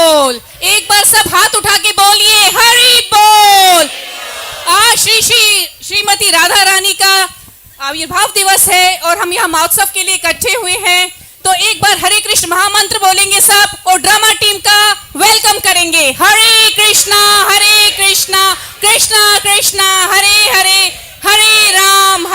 बोल। एक बार सब हाथ उठा के बोलिए हरि बोल। आज श्रीमती राधा रानी का आविर्भाव दिवस है और हम यहाँ महोत्सव के लिए इकट्ठे हुए हैं, तो एक बार हरे कृष्ण महामंत्र बोलेंगे सब और ड्रामा टीम का वेलकम करेंगे। हरे कृष्णा कृष्णा कृष्णा हरे हरे, हरे राम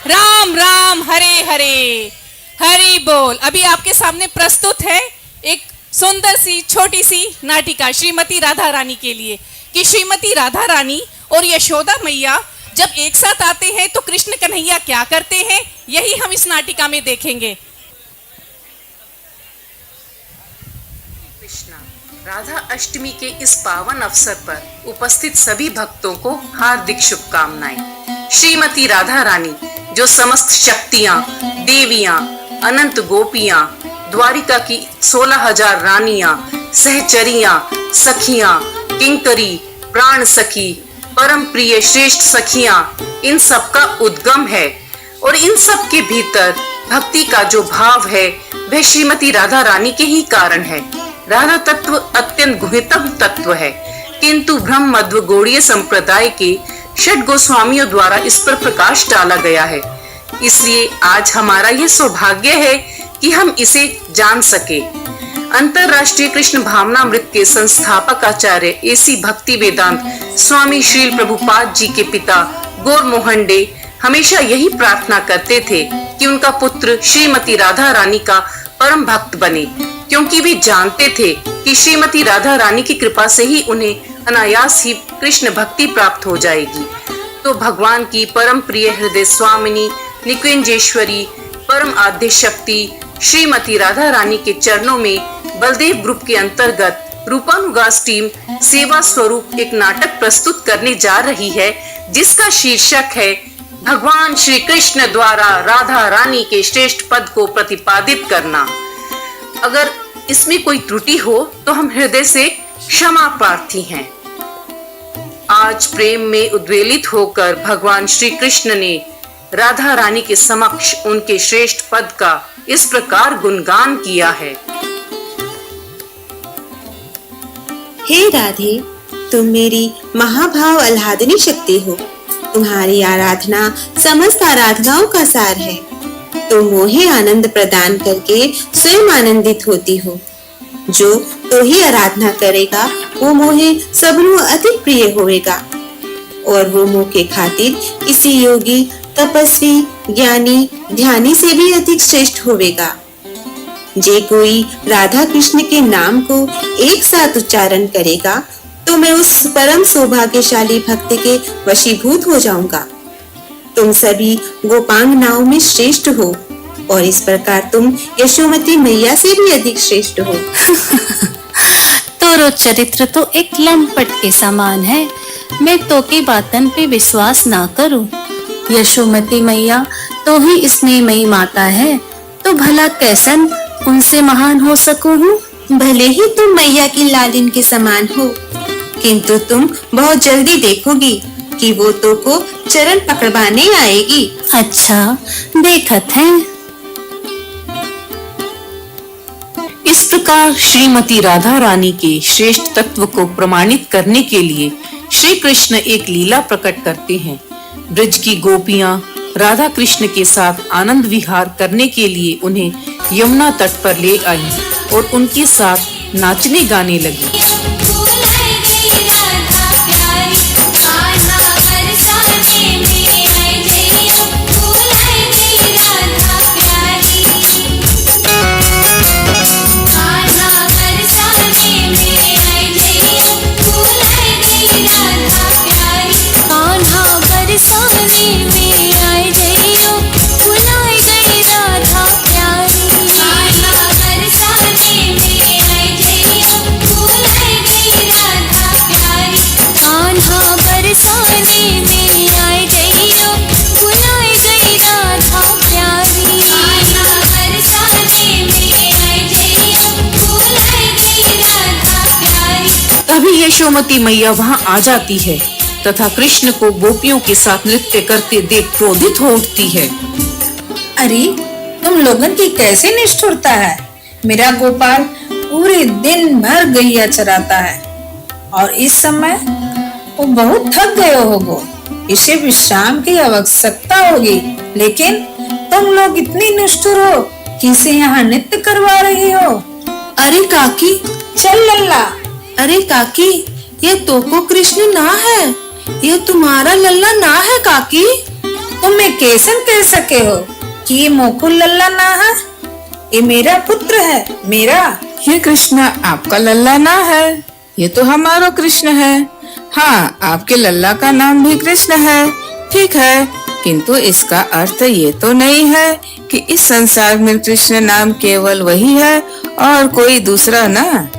राम राम हरे हरे। हरि बोल। अभी आपके सामने प्रस्तुत है एक सुंदर सी छोटी सी नाटिका श्रीमती राधा रानी के लिए, कि श्रीमती राधा रानी और यशोदा मैया जब एक साथ आते हैं तो कृष्ण कन्हैया क्या करते हैं, यही हम इस नाटिका में देखेंगे। राधा अष्टमी के इस पावन अवसर पर उपस्थित सभी भक्तों को हार्दिक शुभकामनाएं। श्रीमती राधा रानी जो समस्त शक्तियां, देवियां, अनंत गोपियां, द्वारिका की 16,000 रानियां, सहचरियां, सखियां, किंकरी, प्राण सखी, परम प्रिय श्रेष्ठ सखियां, इन सब का उद्गम है और इन सब के भीतर भक्ति का जो भाव है वह श्रीमती राधा रानी के ही कारण है। राधा तत्व अत्यंत गुह्यतम तत्व है, किंतु ब्रह्म मध्व गौड़ीय संप्रदाय के षट गोस्वामियों द्वारा इस पर प्रकाश डाला गया है। इसलिए आज हमारा यह सौभाग्य है कि हम इसे जान सके। अंतरराष्ट्रीय कृष्ण भावनामृत के संस्थापक आचार्य एसी भक्ति वेदांत स्वामी श्रील प्रभुपाद जी के पिता गौर मोहन डे हमेशा यही प्रार्थना करते थे कि उनका पुत्र श्रीमती राधा रानी का परम भक्त बने, क्योंकि वे जानते थे कि श्रीमती राधा रानी की कृपा से ही उन्हें अनायास ही कृष्ण भक्ति प्राप्त हो जाएगी। तो भगवान की परम प्रिय हृदय स्वामिनी निकुंजेश्वरी परम आद्य शक्ति श्रीमती राधा रानी के चरणों में बलदेव ग्रुप के अंतर्गत रूपानुगास टीम सेवा स्वरूप एक नाटक प्रस्तुत करने जा रही है, जिसका शीर्षक है भगवान श्री कृष्ण द्वारा राधा रानी के श्रेष्ठ पद को प्रतिपादित करना। अगर इसमें कोई त्रुटि हो तो हम हृदय से क्षमा प्रार्थी हैं। आज प्रेम में उद्वेलित होकर भगवान श्री कृष्ण ने राधा रानी के समक्ष उनके श्रेष्ठ पद का इस प्रकार गुणगान किया है। हे राधे, तुम मेरी महाभाव आह्लादनी शक्ति हो। तुम्हारी आराधना समस्त आराधनाओं का सार है। तुम मोहे आनंद प्रदान करके स्वयं आनंदित होती हो। जो तो ही आराधना करेगा वो मोहे सबनु अधिक प्रिय होएगा, और वो मोह के खातिर किसी योगी, तपस्वी, ज्ञानी, ध्यानी से भी अधिक श्रेष्ठ होवेगा। जे कोई राधा कृष्ण के नाम को एक साथ उच्चारण करेगा तो मैं उस परम सौभाग्यशाली भक्त के वशीभूत हो जाऊंगा। तुम सभी गोपांगनाओं में श्रेष्ठ हो और इस प्रकार तुम यशोमती मैया से भी अधिक श्रेष्ठ हो। तोरो चरित्र तो एक लंपट के समान है। मैं तो की बातन पे विश्वास ना करूं। यशोमती मैया तो ही स्नेहमयी माता है, तो भला कैसन उनसे महान हो सकूं हूँ। भले ही तुम मैया की लालिन के समान हो, किंतु तुम बहुत जल्दी देखोगी कि वो तो को चरण पकड़वाने आएगी। अच्छा, देखत है। इस प्रकार श्रीमती राधा रानी के श्रेष्ठ तत्व को प्रमाणित करने के लिए श्री कृष्ण एक लीला प्रकट करते हैं। ब्रज की गोपियां राधा कृष्ण के साथ आनंद विहार करने के लिए उन्हें यमुना तट पर ले आई और उनके साथ नाचने गाने लगी। यशोमती मैया वहां आ जाती है तथा कृष्ण को गोपियों के साथ नृत्य करते देख क्रोधित हो उठती है। अरे तुम लोगन की कैसे निष्ठुरता है। मेरा गोपाल पूरे दिन भर गैया चराता है और इस समय वो बहुत थक गए होगो। इसे विश्राम की आवश्यकता होगी, लेकिन तुम लोग इतनी निष्ठुर हो कि इसे यहाँ नृत्य करवा रही हो। अरे काकी, चल लल्ला। अरे काकी, ये तोको कृष्ण ना है, ये तुम्हारा लल्ला ना है काकी। तुम मैं कैसे कह सके हो कि ये मोकुल लल्ला ना है? ये मेरा पुत्र है, मेरा। ये कृष्ण आपका लल्ला ना है, ये तो हमारा कृष्ण है। हाँ, आपके लल्ला का नाम भी कृष्ण है, ठीक है, किंतु इसका अर्थ ये तो नहीं है कि इस संसार में कृष्ण नाम केवल वही है और कोई दूसरा ना।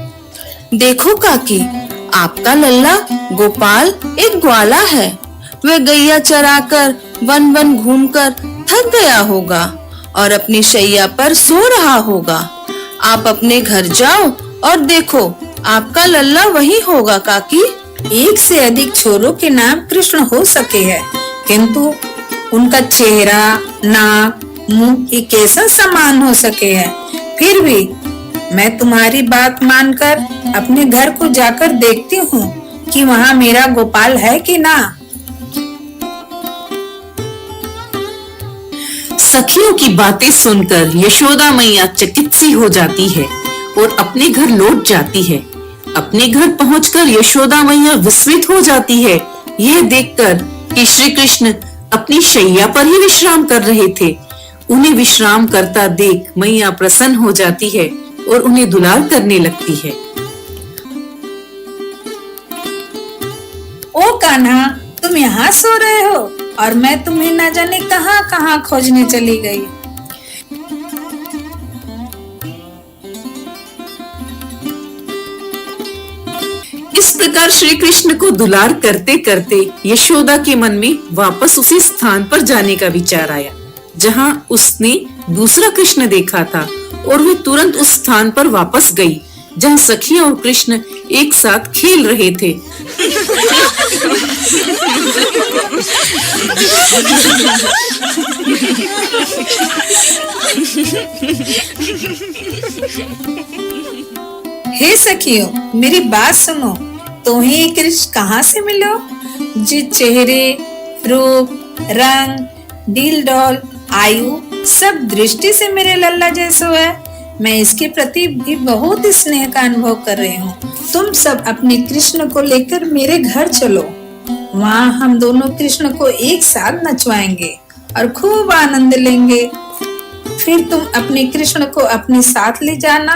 देखो काकी, आपका लल्ला गोपाल एक ग्वाला है। वह गैया चराकर वन वन घूमकर थक गया होगा और अपनी शैया पर सो रहा होगा। आप अपने घर जाओ और देखो, आपका लल्ला वही होगा काकी। एक से अधिक छोरों के नाम कृष्ण हो सके हैं, किंतु उनका चेहरा, नाक, मुंह ये कैसा समान हो सके है? फिर भी मैं तुम्हारी बात मानकर अपने घर को जाकर देखती हूँ कि वहाँ मेरा गोपाल है कि ना। सखियों की बातें सुनकर यशोदा मैया चकित सी हो जाती है और अपने घर लौट जाती है। अपने घर पहुंचकर यशोदा मैया विस्मित हो जाती है, यह देखकर कि श्री कृष्ण अपनी शैया पर ही विश्राम कर रहे थे। उन्हें विश्राम करता देख मैया प्रसन्न हो जाती है और उन्हें दुलार करने लगती है। ओ कान्हा, तुम यहाँ सो रहे हो और मैं तुम्हें न जाने कहाँ कहाँ खोजने चली गई। इस प्रकार श्री कृष्ण को दुलार करते करते यशोदा के मन में वापस उसी स्थान पर जाने का विचार आया जहाँ उसने दूसरा कृष्ण देखा था और वे तुरंत उस स्थान पर वापस गई जहाँ सखियां और कृष्ण एक साथ खेल रहे थे। हे सखियों, मेरी बात सुनो। तुम्हें ये कृष्ण कहाँ से मिलो? जिस चेहरे, रूप, रंग, दिल डोल, आयु सब दृष्टि से मेरे लल्ला जैसो है। मैं इसके प्रति भी बहुत स्नेह का अनुभव कर रही हूँ। तुम सब अपने कृष्ण को लेकर मेरे घर चलो, वहाँ हम दोनों कृष्ण को एक साथ नचवाएंगे और खूब आनंद लेंगे। फिर तुम अपने कृष्ण को अपने साथ ले जाना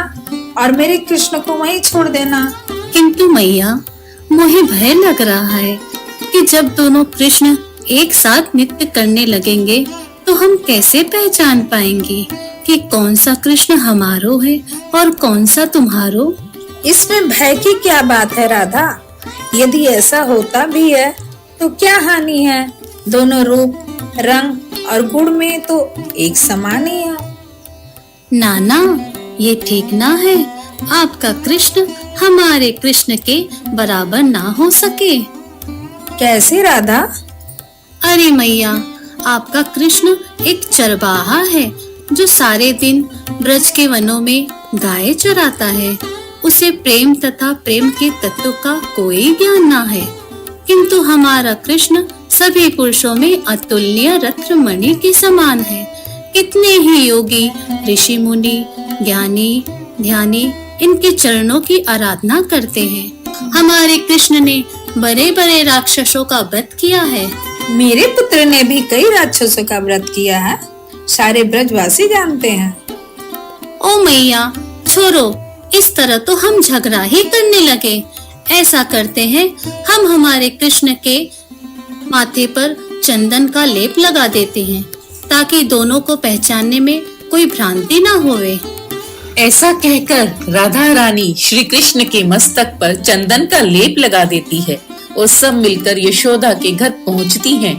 और मेरे कृष्ण को वहीं छोड़ देना। किंतु मैया, मुझे भय लग रहा है कि जब दोनों कृष्ण एक साथ नृत्य करने लगेंगे तो हम कैसे पहचान पाएंगे कि कौन सा कृष्ण हमारो है और कौन सा तुम्हारो? इसमें भय की क्या बात है राधा? यदि ऐसा होता भी है तो क्या हानि है? दोनों रूप, रंग और गुण में तो एक समान ही है। नाना, ये ठीक ना है। आपका कृष्ण हमारे कृष्ण के बराबर ना हो सके। कैसे राधा? अरे मैया, आपका कृष्ण एक चरवाहा है जो सारे दिन ब्रज के वनों में गाय चराता है। उसे प्रेम तथा प्रेम के तत्व का कोई ज्ञान ना है, किंतु हमारा कृष्ण सभी पुरुषों में अतुल्य रत्नमणि के समान है। कितने ही योगी, ऋषि मुनि, ज्ञानी, ध्यानी इनके चरणों की आराधना करते हैं। हमारे कृष्ण ने बड़े बड़े राक्षसों का व्रत किया है। मेरे पुत्र ने भी कई राक्षसों का व्रत किया है, सारे ब्रजवासी जानते हैं। ओ मैया, छोड़ो, इस तरह तो हम झगड़ा ही करने लगे। ऐसा करते हैं, हम हमारे कृष्ण के माथे पर चंदन का लेप लगा देते हैं ताकि दोनों को पहचानने में कोई भ्रांति ना होवे। ऐसा कहकर राधा रानी श्री कृष्ण के मस्तक पर चंदन का लेप लगा देती है और सब मिलकर यशोदा के घर पहुंचती हैं।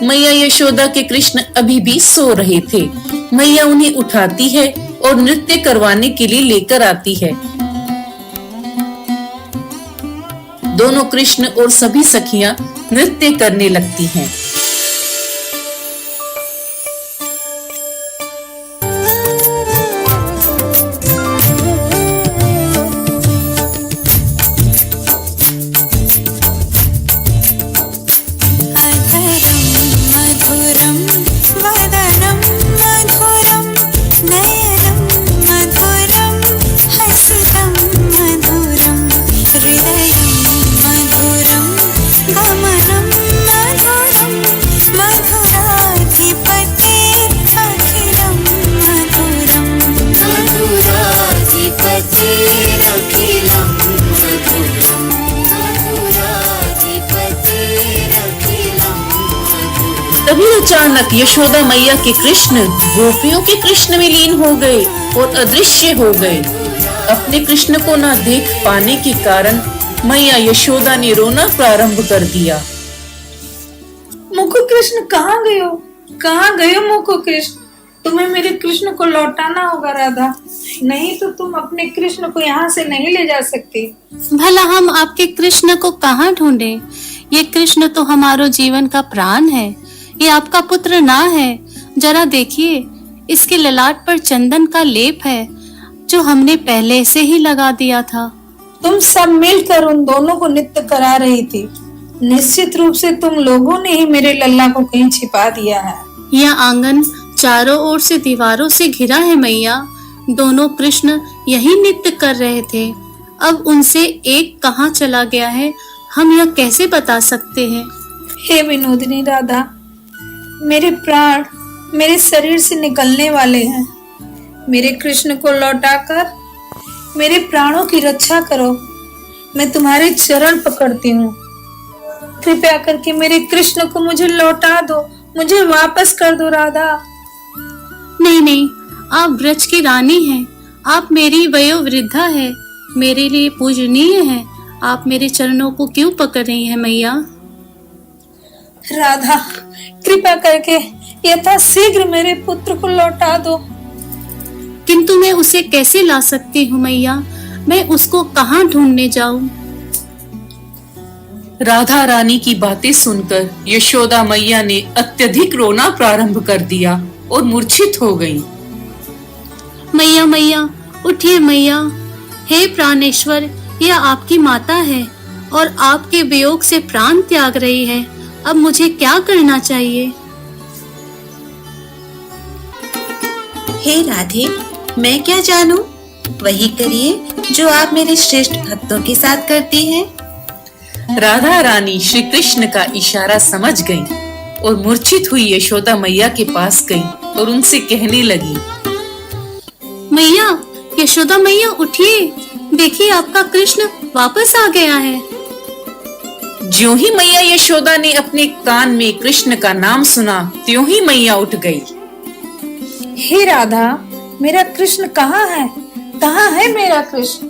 मैया यशोदा के कृष्ण अभी भी सो रहे थे। मैया उन्हें उठाती है और नृत्य करवाने के लिए लेकर आती है। दोनों कृष्ण और सभी सखियां नृत्य करने लगती हैं। अचानक यशोदा मैया के कृष्ण गोपियों के कृष्ण में लीन हो गए और अदृश्य हो गए। अपने कृष्ण को न देख पाने के कारण मैया यशोदा ने रोना प्रारंभ कर दिया। मुखो कृष्ण कहाँ गए हो? कहाँ गए हो मुखो कृष्ण? तुम्हें मेरे कृष्ण को लौटाना होगा राधा, नहीं तो तुम अपने कृष्ण को यहाँ से नहीं ले जा सकती। भला हम आपके कृष्ण को कहाँ ढूंढें? ये कृष्ण तो हमारो जीवन का प्राण है। ये आपका पुत्र ना है। जरा देखिए, इसके ललाट पर चंदन का लेप है जो हमने पहले से ही लगा दिया था। तुम सब मिलकर उन दोनों को नृत्य करा रही थी। निश्चित रूप से तुम लोगों ने ही मेरे लल्ला को कहीं छिपा दिया है। यह आंगन चारों ओर से दीवारों से घिरा है मैया। दोनों कृष्ण यही नृत्य कर रहे थे। अब उनसे एक कहाँ चला गया है, हम यह कैसे बता सकते हैं? हे विनोदिनी राधा, मेरे प्राण मेरे शरीर से निकलने वाले हैं। मेरे कृष्ण को लौटाकर मेरे प्राणों की रक्षा करो। मैं तुम्हारे चरण पकड़ती हूँ। कृपया करके मेरे कृष्ण को मुझे लौटा दो, मुझे वापस कर दो राधा। नहीं नहीं, आप ब्रज की रानी हैं। आप मेरी वयोवृद्धा है, मेरे लिए पूजनीय है। आप मेरे चरणों को क्यों पकड़ रही हैं मैया? राधा, कृपया करके यथा शीघ्र मेरे पुत्र को लौटा दो। किंतु मैं उसे कैसे ला सकती हूँ मैया? मैं उसको कहाँ ढूंढने जाऊँ? राधा रानी की बातें सुनकर यशोदा मैया ने अत्यधिक रोना प्रारंभ कर दिया और मूर्छित हो गईं। मैया मैया, उठिए मैया। हे प्राणेश्वर, यह आपकी माता है और आपके वियोग से प्राण त्याग रही है। अब मुझे क्या करना चाहिए? हे राधे, मैं क्या जानूं? वही करिए जो आप मेरे श्रेष्ठ भक्तों के साथ करती हैं। राधा रानी श्री कृष्ण का इशारा समझ गईं और मूर्छित हुई यशोदा मैया के पास गईं और उनसे कहने लगी, मैया, यशोदा मैया उठिए। देखिए, आपका कृष्ण वापस आ गया है। ज्यों ही मैया यशोदा ने अपने कान में कृष्ण का नाम सुना, त्यों ही मैया उठ गई। हे राधा, मेरा कृष्ण कहाँ है? कहाँ है मेरा कृष्ण?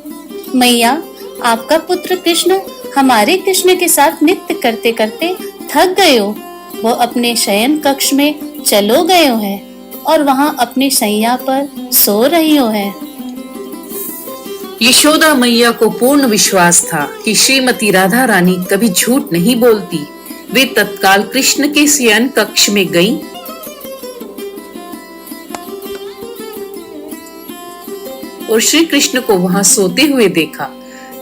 मैया, आपका पुत्र कृष्ण हमारे कृष्ण के साथ नृत्य करते करते थक गए हो। वो अपने शयन कक्ष में चलो गए हो है और वहाँ अपने शैया पर सो रही हो है। यशोदा मैया को पूर्ण विश्वास था कि श्रीमती राधा रानी कभी झूठ नहीं बोलती। वे तत्काल कृष्ण के शयन कक्ष में गईं और श्री कृष्ण को वहां सोते हुए देखा।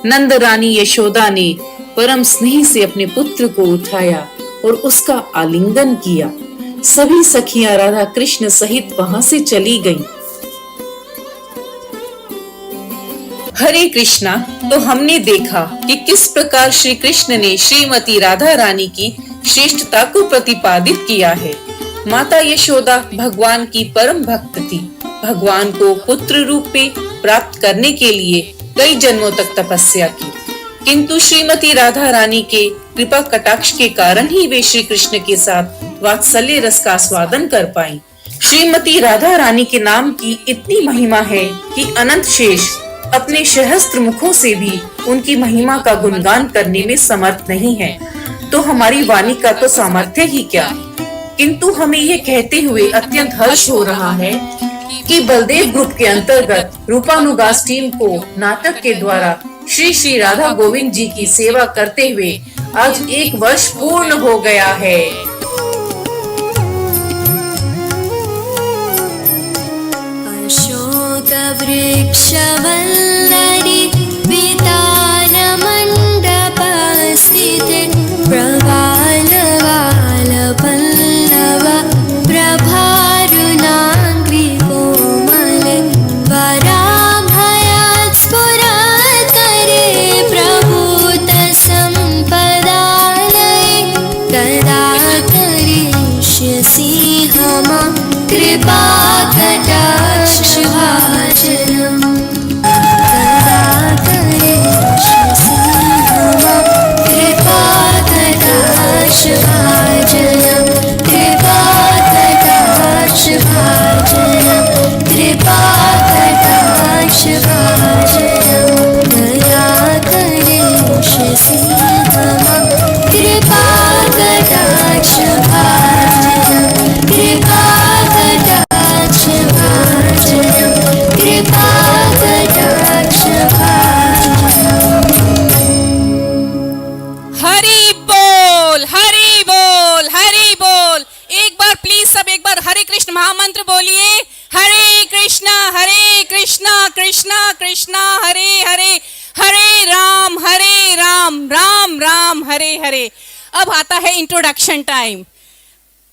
नंद रानी यशोदा ने परम स्नेह से अपने पुत्र को उठाया और उसका आलिंगन किया। सभी सखियां राधा कृष्ण सहित वहां से चली गईं। हरे कृष्णा, तो हमने देखा कि किस प्रकार श्री कृष्ण ने श्रीमती राधा रानी की श्रेष्ठता को प्रतिपादित किया है। माता यशोदा भगवान की परम भक्त थी। भगवान को पुत्र रूप में प्राप्त करने के लिए कई जन्मों तक तपस्या की, किंतु श्रीमती राधा रानी के कृपा कटाक्ष के कारण ही वे श्री कृष्ण के साथ वात्सल्य रस का आस्वादन कर पाई। श्रीमती राधा रानी के नाम की इतनी महिमा है कि अनंत शेष अपने सहस्त्र मुखों से भी उनकी महिमा का गुणगान करने में समर्थ नहीं है, तो हमारी वाणी का तो सामर्थ्य ही क्या। किंतु हमें ये कहते हुए अत्यंत हर्ष हो रहा है कि बलदेव ग्रुप के अंतर्गत रूपानुगास टीम को नाटक के द्वारा श्री श्री राधा गोविंद जी की सेवा करते हुए आज 1 वर्ष पूर्ण हो गया है। वृक्षवल्लरी वितानमण्डपस्थिते प्रवालवालपल्लव प्रभारुणाङ्घ्रिकोमले वराभयात्स्फुरत्करे प्रभूतसम्पदालये कदा करिष्यसि मम कृपाकटाक्षभाजनम्। कृपा कटाक्षभाजनं कृपाकटाक्षभाजनं दयाकरीषसिंहमा कृपाकटाक्षभाजनं कृपाकटाक्षभाजनं कृपाकटाक्षभाजनं हरि बोल हरि बोल हरि बोल। एक बार प्लीज सब एक बार हरे कृष्ण महामंत्र बोलिए। हरे कृष्णा कृष्णा कृष्णा हरे हरे, हरे राम राम राम हरे हरे। अब आता है इंट्रोडक्शन टाइम।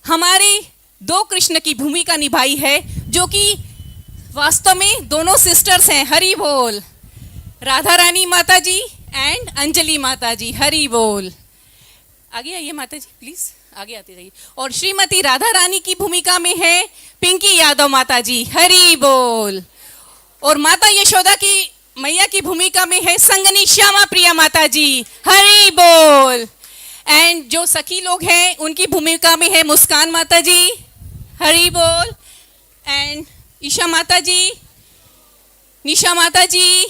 हमारे दो कृष्ण की भूमिका निभाई है, जो कि वास्तव में दोनों सिस्टर्स हैं। हरि बोल। राधा रानी माता जी एंड अंजलि माता जी। हरि बोल। आगे आइए माता जी प्लीज, आगे आते जाइए। और श्रीमती राधा रानी की भूमिका में है पिंकी यादव माता जी। हरि बोल। और माता यशोदा की मैया की भूमिका में है संगनी श्यामा प्रिया माता जी। हरि बोल। एंड जो सखी लोग हैं उनकी भूमिका में है मुस्कान माता जी। हरि बोल। एंड ईशा माता जी, निशा माता जी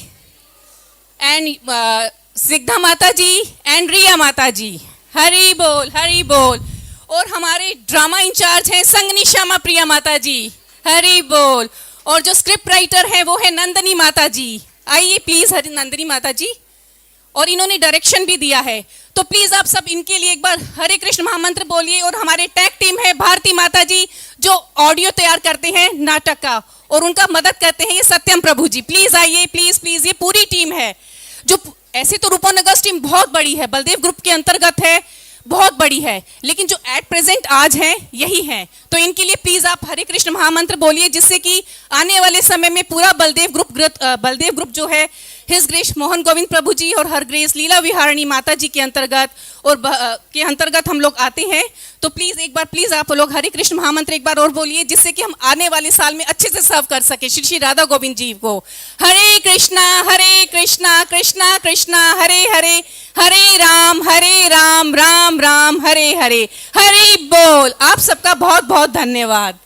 एंड सिग्धा माता जी एंड रिया माता जी। हरि बोल हरि बोल। और हमारे ड्रामा इंचार्ज हैं संगनी श्यामा प्रिया माता जी। हरि बोल। और जो स्क्रिप्ट राइटर है वो है नंदनी माता जी। आइए प्लीज नंदनी माता जी। और इन्होंने डायरेक्शन भी दिया है, तो प्लीज आप सब इनके लिए एक बार हरे कृष्ण महामंत्र बोलिए। और हमारे टैग टीम है भारती माता जी, जो ऑडियो तैयार करते हैं नाटक का, और उनका मदद करते हैं ये सत्यम प्रभु जी। प्लीज आइए प्लीज प्लीज। ये पूरी टीम है जो, ऐसे तो रूपनगर्स टीम बहुत बड़ी है, बलदेव ग्रुप के अंतर्गत है, बहुत बड़ी है, लेकिन जो एट प्रेजेंट आज है यही है। तो इनके लिए प्लीज आप हरे कृष्ण महामंत्र बोलिए, जिससे कि आने वाले समय में पूरा बलदेव ग्रुप जो है हिज ग्रेस मोहन गोविंद प्रभु जी और हर ग्रेस लीला विहारिणी माता जी के अंतर्गत हम लोग आते हैं। तो प्लीज एक बार प्लीज आप लोग हरे कृष्ण महामंत्र एक बार और बोलिए, जिससे कि हम आने वाले साल में अच्छे से सर्व कर सके श्री श्री राधा गोविंद जी को। हरे कृष्णा कृष्णा कृष्णा हरे हरे, हरे राम राम राम हरे हरे। हरि बोल। आप सबका बहुत बहुत धन्यवाद।